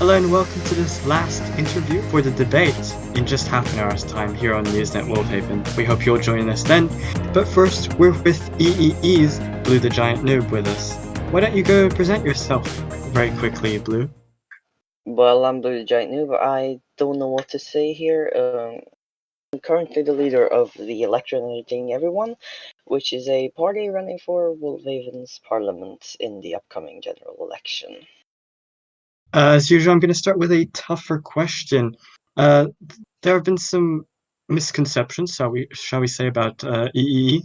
Hello and welcome to this last interview for the debate in just half an hour's time here on Newsnet WolvHaven. We hope you'll join us then. But first, we're with EEE's BlueTheGiantNoob with us. Why don't you go present yourself very quickly, Blue? Well, I'm BlueTheGiantNoob. I don't know what to say here. I'm currently the leader of the Electrocuting Everyone, which is a party running for WolvHaven's parliament in the upcoming general election. As usual, I'm going to start with a tougher question. There have been some misconceptions, shall we say, about EEE,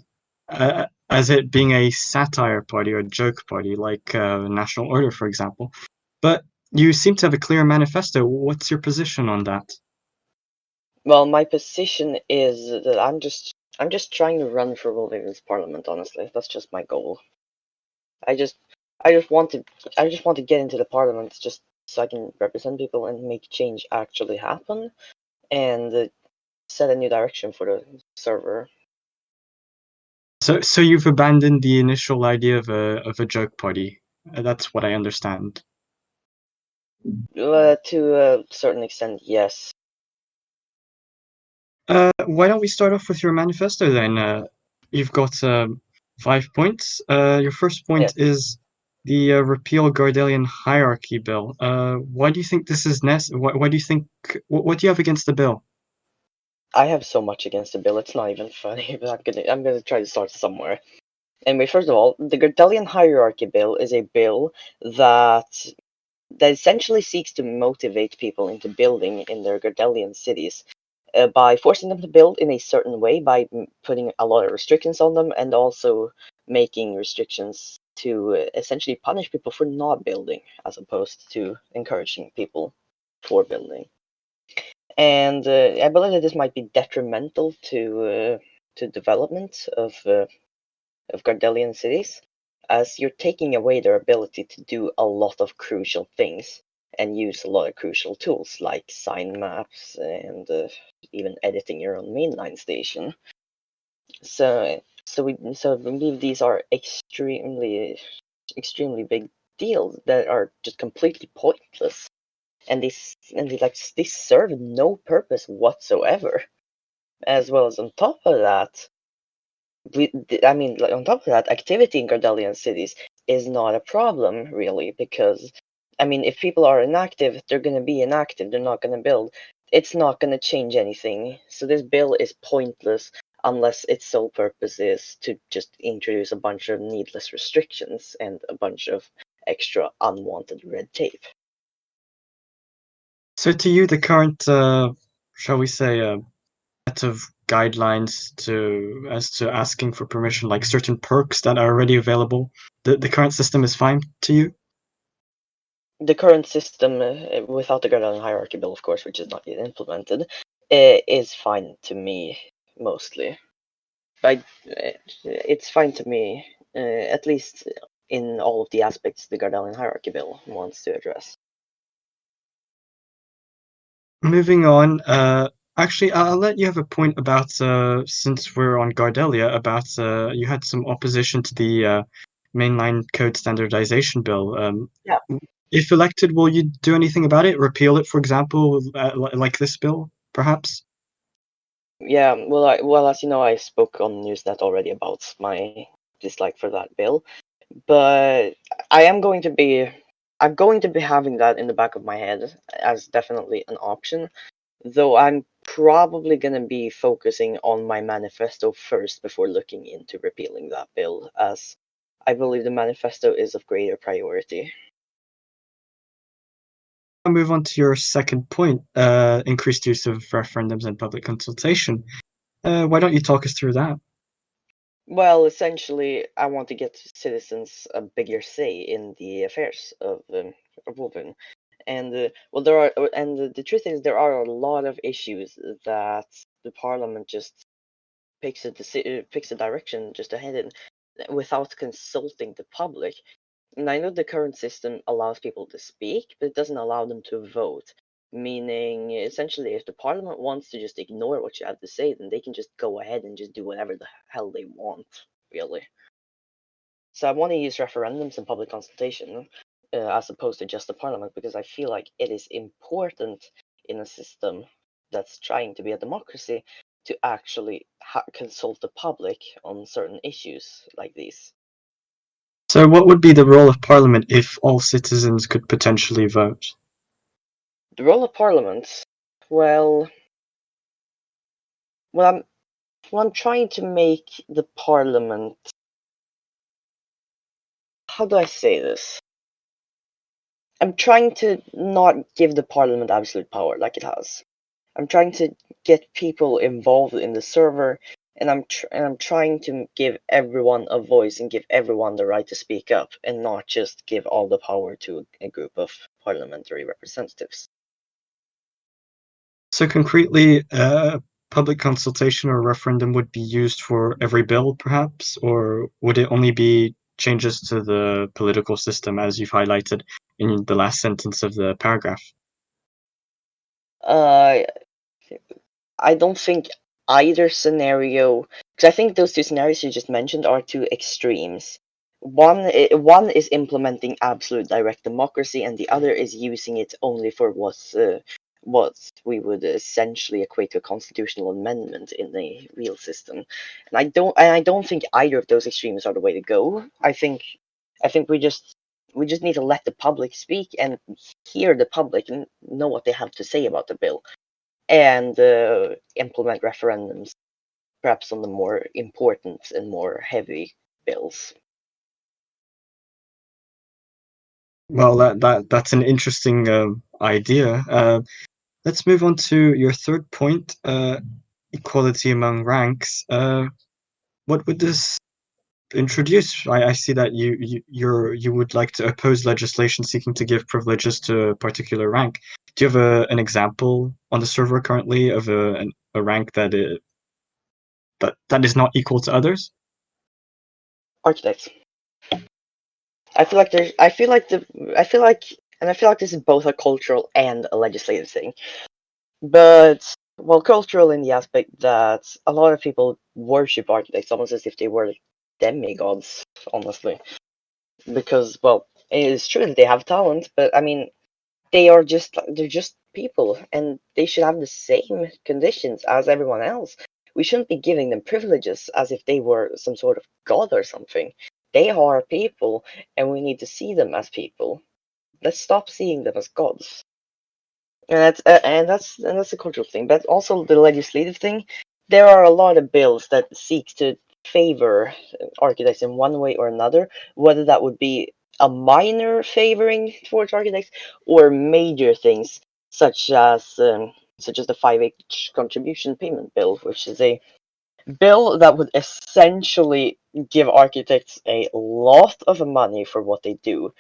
as it being a satire party or a joke party, like National Order, for example. But you seem to have a clear manifesto. What's your position on that? Well, my position is that I'm just trying to run for WolvHaven's parliament. Honestly, that's just my goal. I just want to get into the parliament just so I can represent people and make change actually happen, and set a new direction for the server. So you've abandoned the initial idea of a joke party. That's what I understand. To a certain extent, yes. Why don't we start off with your manifesto then? You've got 5 points. Your first point Yes. is the repeal Gardelian hierarchy bill. Why do you think this is why do you think what do you have against the bill? I have so much against the bill, it's not even funny, but I'm gonna try to start somewhere. Anyway, first of all, the Gardelian hierarchy bill is a bill that essentially seeks to motivate people into building in their Gardelian cities by forcing them to build in a certain way, by putting a lot of restrictions on them, and also making restrictions to essentially punish people for not building, as opposed to encouraging people for building. And I believe that this might be detrimental to development of Gardelian cities, as you're taking away their ability to do a lot of crucial things and use a lot of crucial tools like sign maps and even editing your own mainline station. So I believe these are extremely big deals that are just completely pointless, and they serve no purpose whatsoever. As well as on top of that, on top of that, activity in Gardelian cities is not a problem really, because if people are inactive, they're gonna be inactive. They're not gonna build. It's not gonna change anything. So this bill is pointless unless its sole purpose is to just introduce a bunch of needless restrictions and a bunch of extra unwanted red tape. So to you, the current shall we say set of guidelines as to asking for permission, like certain perks that are already available, the current system is fine to you? The current system, without the Gardelian hierarchy bill, of course, which is not yet implemented, is fine to me mostly. It's fine to me, at least in all of the aspects the Gardelian hierarchy bill wants to address. Moving on, actually, I'll let you have a point about, since we're on Gardelia, about you had some opposition to the mainline code standardization bill. Yeah. If elected, will you do anything about it? Repeal it, for example, like this bill, perhaps? Yeah, well, as you know, I spoke on Newsnet already about my dislike for that bill, but I'm going to be having that in the back of my head as definitely an option. Though I'm probably going to be focusing on my manifesto first before looking into repealing that bill, as I believe the manifesto is of greater priority. I'll move on to your second point, increased use of referendums and public consultation. Why don't you talk us through that? Well, essentially, I want to get citizens a bigger say in the affairs of Wolverine. And the truth is, there are a lot of issues that the parliament just picks a direction just ahead in without consulting the public. And I know the current system allows people to speak, but it doesn't allow them to vote. Meaning, essentially, if the parliament wants to just ignore what you have to say, then they can just go ahead and just do whatever the hell they want, really. So I want to use referendums and public consultation as opposed to just the parliament, because I feel like it is important in a system that's trying to be a democracy to actually consult the public on certain issues like these. So what would be the role of Parliament if all citizens could potentially vote? The role of parliament, well, I'm trying to make the parliament. How do I say this? I'm trying to not give the parliament absolute power like it has. I'm trying to get people involved in the server, and I'm trying to give everyone a voice and give everyone the right to speak up, and not just give all the power to a group of parliamentary representatives. So concretely, public consultation or referendum would be used for every bill, perhaps, or would it only be changes to the political system, as you've highlighted in the last sentence of the paragraph? Uh, I don't think either scenario, because I think those two scenarios you just mentioned are two extremes. One is implementing absolute direct democracy, and the other is using it only for what we would essentially equate to a constitutional amendment in a real system. And I don't think either of those extremes are the way to go. I think we just need to let the public speak and hear the public and know what they have to say about the bill, and implement referendums, perhaps on the more important and more heavy bills. Well, that's an interesting idea. Let's move on to your third point, equality among ranks. What would this introduce? I see that you would like to oppose legislation seeking to give privileges to a particular rank. Do you have an example on the server currently of a rank that is not equal to others? Architects. I feel like there's. I feel like the. I feel like, and I feel like this is both a cultural and a legislative thing. But well, cultural in the aspect that a lot of people worship architects almost as if they were demigods, honestly. Because well, it is true that they have talent, but I mean, they're just people, and they should have the same conditions as everyone else. We shouldn't be giving them privileges as if they were some sort of god or something. They are people, and we need to see them as people. Let's stop seeing them as gods. And that's a cultural thing, but also the legislative thing. There are a lot of bills that seek to favor architects in one way or another, whether that would be a minor favoring towards architects or major things such as the 5H contribution payment bill, which is a bill that would essentially give architects a lot of money for what they do.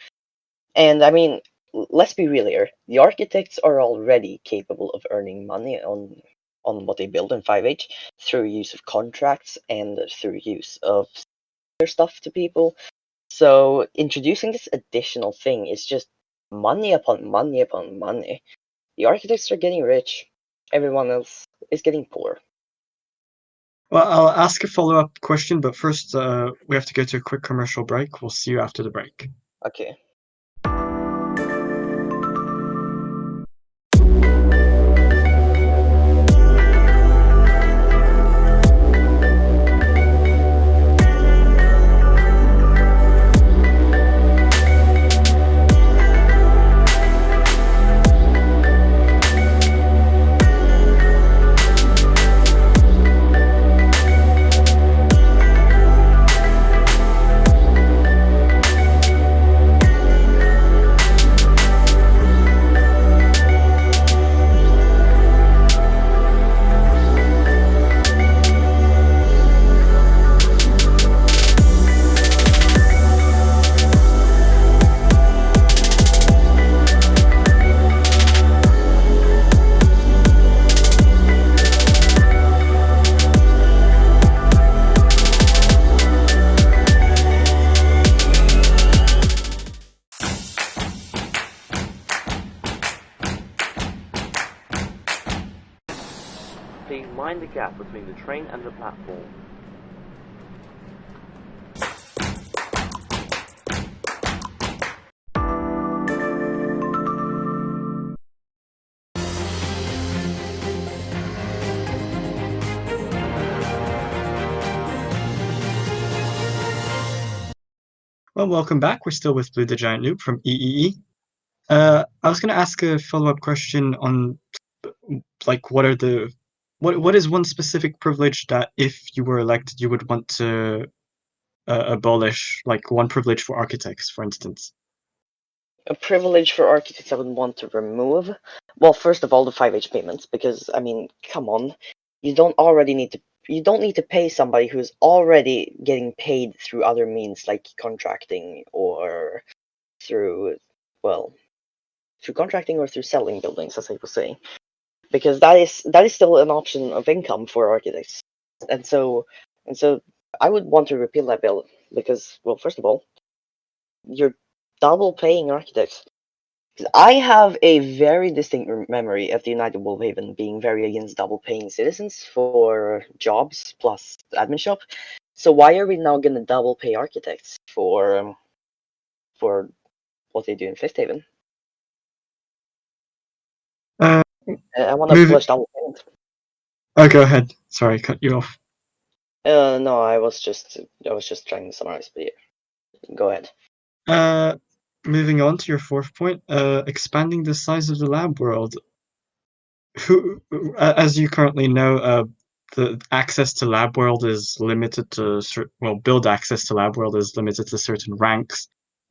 And I mean, let's be real here. The architects are already capable of earning money on what they build in 5H through use of contracts and through use of their stuff to people. So introducing this additional thing is just money upon money upon money. The architects are getting rich. Everyone else is getting poor. Well, I'll ask a follow-up question, but first we have to go to a quick commercial break. We'll see you after the break. Okay. Please mind the gap between the train and the platform. Well, welcome back. We're still with BlueTheGiantNoob from EEE. I was going to ask a follow-up question on, like, what is one specific privilege that if you were elected you would want to abolish, like one privilege for architects, for instance? A privilege for architects I would want to remove. Well, first of all, the 5H payments, because I mean, come on, you don't need to pay somebody who's already getting paid through other means like contracting or through contracting or through selling buildings, as I was saying, because that is still an option of income for architects, and so I would want to repeal that bill because, well, first of all, you're double paying architects. I have a very distinct memory of the United WolvHaven being very against double paying citizens for jobs plus admin shop. So why are we now going to double pay architects for what they do in Fifth Haven? Uh, I want to Move flush double payment. Oh, go ahead. Sorry, cut you off. No, I was just trying to summarize, but yeah, go ahead. Moving on to your fourth point, expanding the size of the lab world. As you currently know, the access to lab world is limited to build access to lab world is limited to certain ranks.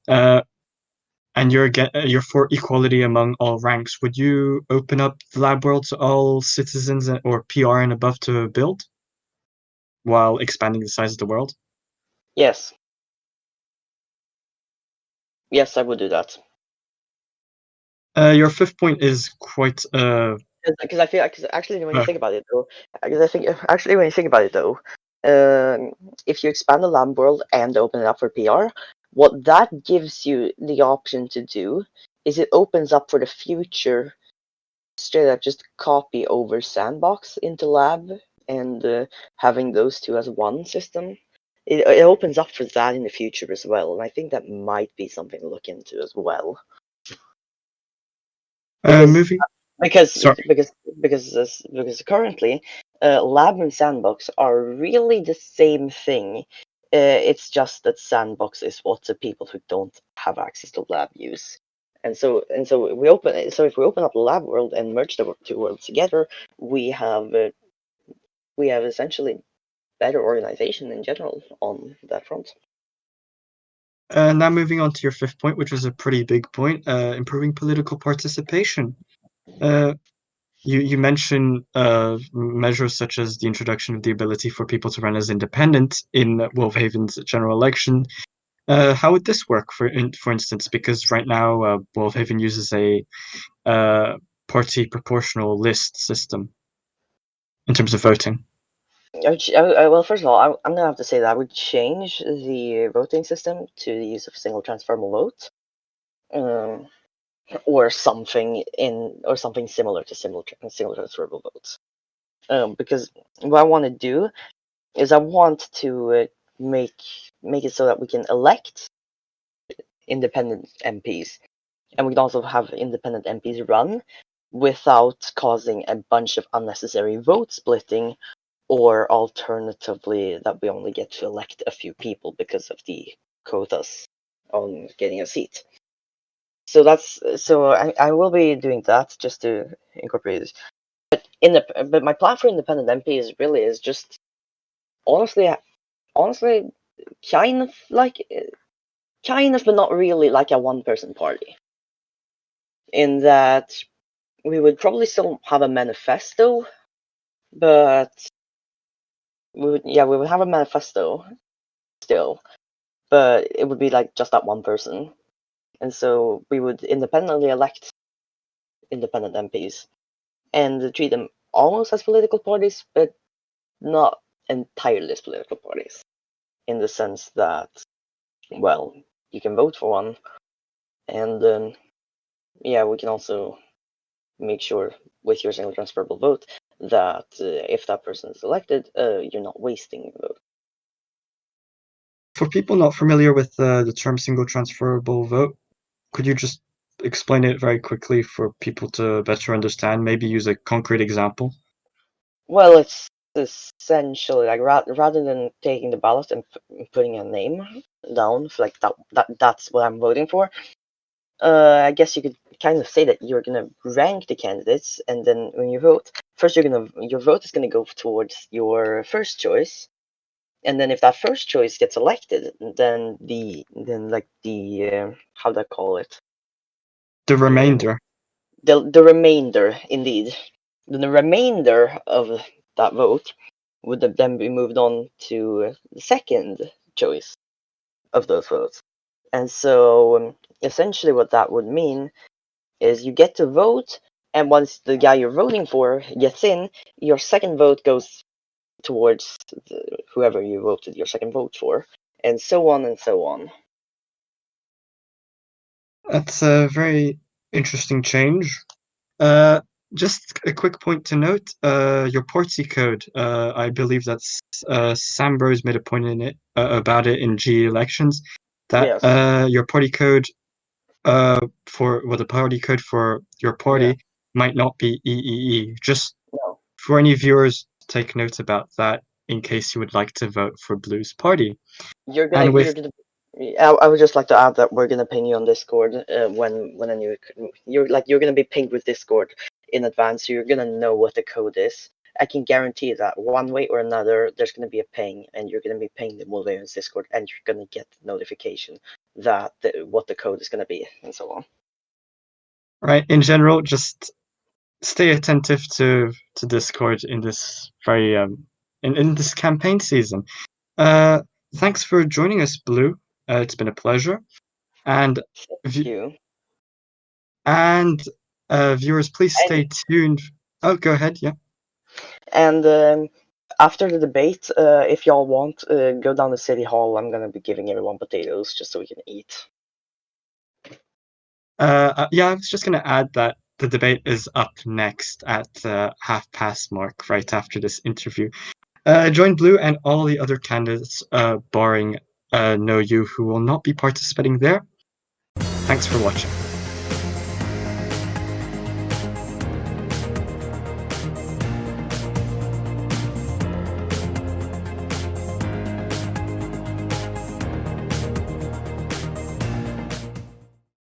And you're for equality among all ranks. Would you open up the lab world to all citizens or PR and above to build, while expanding the size of the world? Yes. Yes, I would do that. Your fifth point is quite Because I feel, cause actually when you think about it though, if you expand the lab world and open it up for PR, what that gives you the option to do is it opens up for the future straight up just copy over sandbox into lab and having those two as one system. It opens up for that in the future as well, and I think that might be something to look into as well. moving. Because Sorry. because currently, lab and sandbox are really the same thing. It's just that sandbox is what the people who don't have access to lab use. So if we open up the lab world and merge the two worlds together, we have essentially better organization in general on that front. Now moving on to your fifth point, which was a pretty big point, improving political participation. You mentioned measures such as the introduction of the ability for people to run as independent in WolvHaven's general election. How would this work, for instance? Because right now, WolvHaven uses a party proportional list system in terms of voting. Well, first of all, I'm gonna have to say that I would change the voting system to the use of single transferable vote, or something similar to single transferable votes. Because what I want to do is I want to make it so that we can elect independent MPs, and we can also have independent MPs run without causing a bunch of unnecessary vote splitting, or alternatively that we only get to elect a few people because of the quotas on getting a seat. So I will be doing that just to incorporate this. But my plan for independent MPs really is just honestly kind of but not really like a one-person party. In that we would probably still have a manifesto, but we would have a manifesto still, but it would be like just that one person. And so we would independently elect independent MPs and treat them almost as political parties, but not entirely as political parties. In the sense that, well, you can vote for one, and we can also make sure with your single transferable vote that if that person is elected, you're not wasting a vote. For people not familiar with the term single transferable vote, could you just explain it very quickly for people to better understand? Maybe use a concrete example. Well, it's essentially like rather than taking the ballot and putting a name, down, like that's what I'm voting for. I guess you could kind of say that you're gonna rank the candidates, and then when you vote, first your vote is gonna go towards your first choice, and then if that first choice gets elected, then how do I call it? The remainder. The remainder, indeed, then the remainder of that vote would then be moved on to the second choice of those votes. And so essentially what that would mean is you get to vote, and once the guy you're voting for gets in, your second vote goes towards whoever you voted your second vote for, and so on and so on. That's a very interesting change. Just a quick point to note, your party code, I believe that's Sambro's made a point in it about it in G elections, that Yes. your party code the party code for your party might not be EEE. Just No. for any viewers, take note about that in case you would like to vote for Blue's party. I would just like to add that we're gonna ping you on Discord when a new you're gonna be pinged with Discord in advance, so you're gonna know what the code is. I can guarantee that one way or another, there's gonna be a ping, and you're gonna be pinged in WolvHaven's Discord, and you're gonna get notification that what the code is gonna be, and so on. Right. In general, just stay attentive to Discord in this very in this campaign season. Thanks for joining us, Blue. It's been a pleasure. And Thank you. and viewers, please stay tuned. Oh, go ahead. Yeah. And after the debate, if y'all want, go down to City Hall. I'm gonna be giving everyone potatoes just so we can eat. Yeah, I was just going to add that the debate is up next at 1:30 mark, right after this interview. Join Blue and all the other candidates, barring No You, who will not be participating there. Thanks for watching.